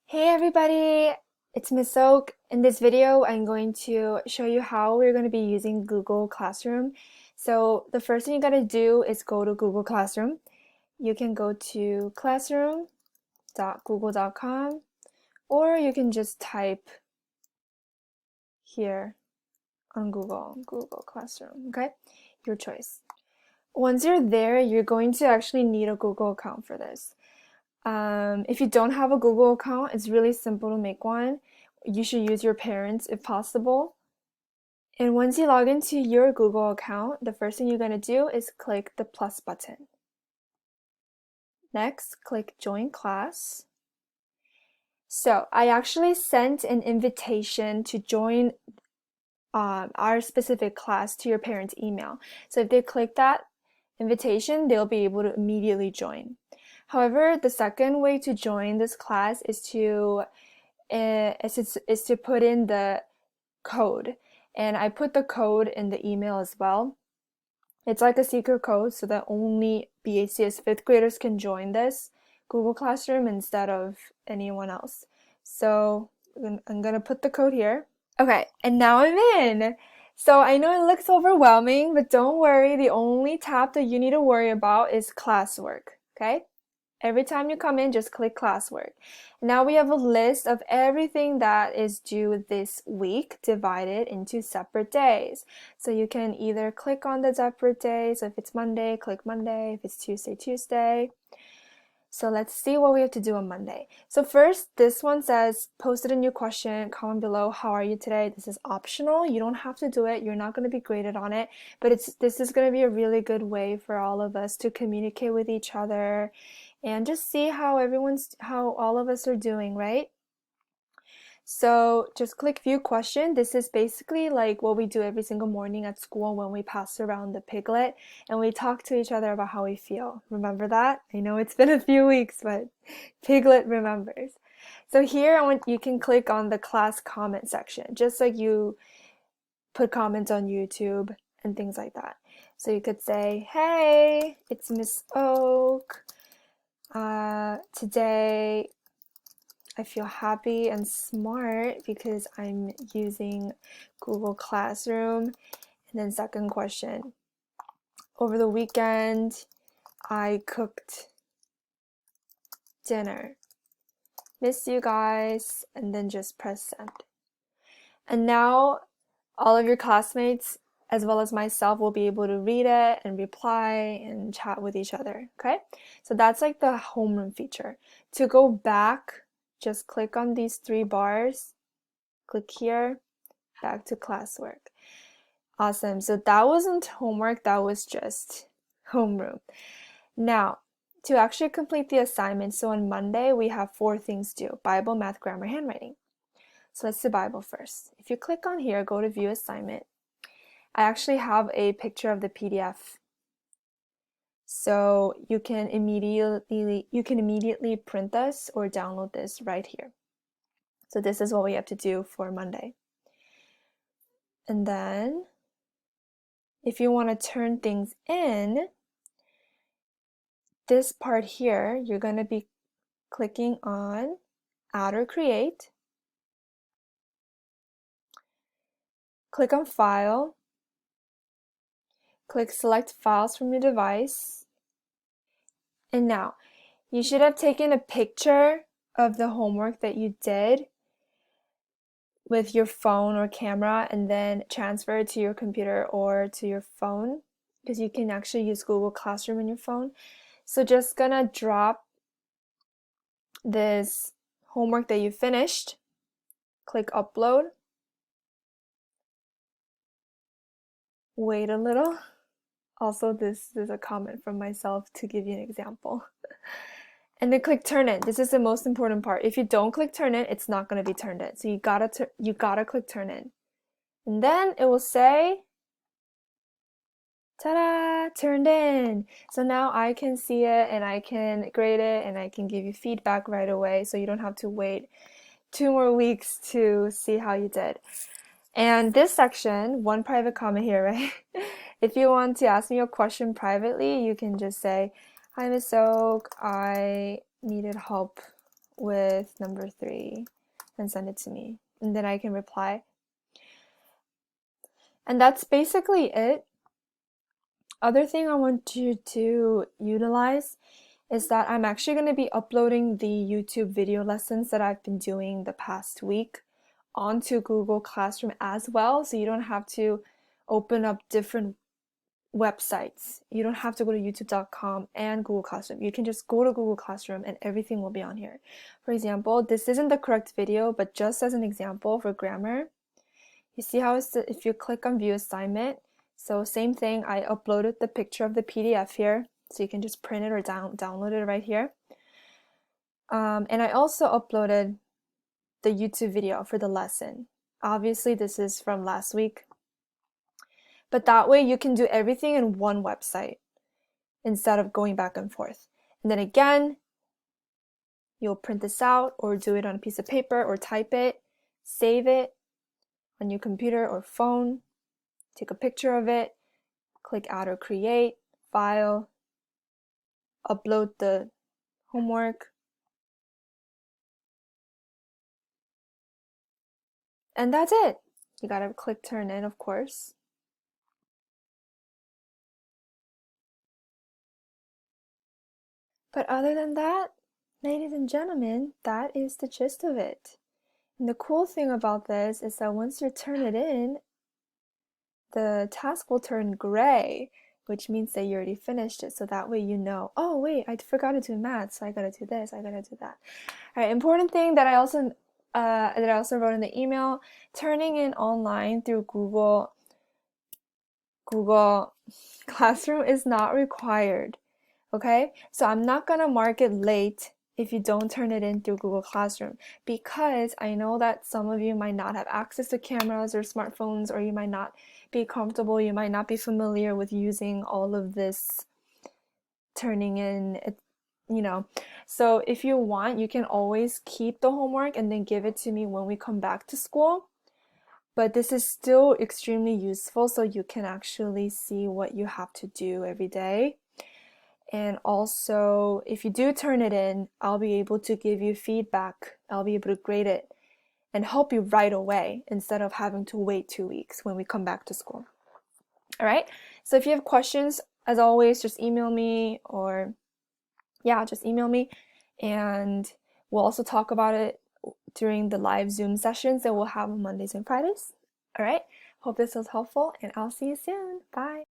Hey everybody, it's Miss Oak. In this video, I'm going to show you how we're going to be using Google Classroom. So the first thing you got to do is go to Google Classroom. You can go to classroom.google.com or you can just type here on Google Classroom, okay? Your choice. Once you're there, you're going to actually need a Google account for this. If you don't have a Google account, it's really simple to make one. You should use your parents if possible. And once you log into your Google account, the first thing you're going to do is click the plus button. Next, click Join Class. So I actually sent an invitation to join our specific class to your parents' email. So if they click that invitation, they'll be able to immediately join. However, the second way to join this class is to put in the code, and I put the code in the email as well. It's like a secret code so that only BACS 5th graders can join this Google Classroom instead of anyone else. So I'm gonna put the code here. Okay, and now I'm in. So I know it looks overwhelming, but don't worry, the only tab that you need to worry about is classwork, okay? Every time you come in, just click classwork. Now we have a list of everything that is due this week divided into separate days. So you can either click on the separate days. So if it's Monday, click Monday. If it's Tuesday, Tuesday. So let's see what we have to do on Monday. So first, this one says, posted a new question, comment below, how are you today? This is optional. You don't have to do it. You're not going to be graded on it, but this is going to be a really good way for all of us to communicate with each other and just see how all of us are doing, right? So just click view question. This is basically like what we do every single morning at school when we pass around the Piglet and we talk to each other about how we feel. Remember that? I know it's been a few weeks, but Piglet remembers. So here you can click on the class comment section, just like you put comments on YouTube and things like that. So you could say, hey, it's Miss Oak. Today I feel happy and smart because I'm using Google Classroom. And then second question, over the weekend, I cooked dinner. Miss you guys, and then just press send. And now all of your classmates, as well as myself, will be able to read it and reply and chat with each other, okay? So that's like the homeroom feature. To go back, just click on these three bars, click here, back to classwork. Awesome. So that wasn't homework, that was just homeroom. Now, to actually complete the assignment, so on Monday we have 4 things due: Bible, math, grammar, handwriting. So let's do Bible first. If you click on here, go to view assignment. I actually have a picture of the PDF. So you can immediately print this or download this right here. So this is what we have to do for Monday. And then if you want to turn things in, this part here, you're going to be clicking on Add or Create. Click on File. Click Select Files from your device. And now, you should have taken a picture of the homework that you did with your phone or camera and then transfer it to your computer or to your phone, because you can actually use Google Classroom in your phone. So just gonna drop this homework that you finished, click upload, wait a little. Also, this is a comment from myself to give you an example. And then click turn in. This is the most important part. If you don't click turn in, it's not going to be turned in. So you gotta click turn in. And then it will say, ta-da, turned in. So now I can see it and I can grade it and I can give you feedback right away, so you don't have to wait 2 more weeks to see how you did. And this section, one private comment here, right? If you want to ask me a question privately, you can just say, hi, Miss Oak, I needed help with number 3 and send it to me, and then I can reply. And that's basically it. Other thing I want you to utilize is that I'm actually going to be uploading the YouTube video lessons that I've been doing the past week onto Google Classroom as well, so you don't have to open up different websites. You don't have to go to youtube.com and Google Classroom. You can just go to Google Classroom and everything will be on here. For example, this isn't the correct video, but just as an example for grammar, you see how it's if you click on view assignment, so same thing, I uploaded the picture of the PDF here, so you can just print it or download it right here. And I also uploaded the YouTube video for the lesson. Obviously, this is from last week, but that way you can do everything in one website instead of going back and forth. And then again, you'll print this out or do it on a piece of paper or type it, save it on your computer or phone, take a picture of it, click add or create, file, upload the homework, and that's it. You gotta click turn in, of course. But other than that, ladies and gentlemen, that is the gist of it. And the cool thing about this is that once you turn it in, the task will turn gray, which means that you already finished it. So that way you know, oh wait, I forgot to do math, so I gotta do this, I gotta do that. All right, important thing that I also wrote in the email, turning in online through Google Classroom is not required. Okay, so I'm not gonna mark it late if you don't turn it in through Google Classroom, because I know that some of you might not have access to cameras or smartphones, or you might not be comfortable, you might not be familiar with using all of this turning in, you know. So if you want, you can always keep the homework and then give it to me when we come back to school. But this is still extremely useful, so you can actually see what you have to do every day. And also, if you do turn it in, I'll be able to give you feedback. I'll be able to grade it and help you right away instead of having to wait 2 weeks when we come back to school. All right? So if you have questions, as always, just email me, or just email me, and we'll also talk about it during the live Zoom sessions that we'll have on Mondays and Fridays. All right? Hope this was helpful, and I'll see you soon. Bye.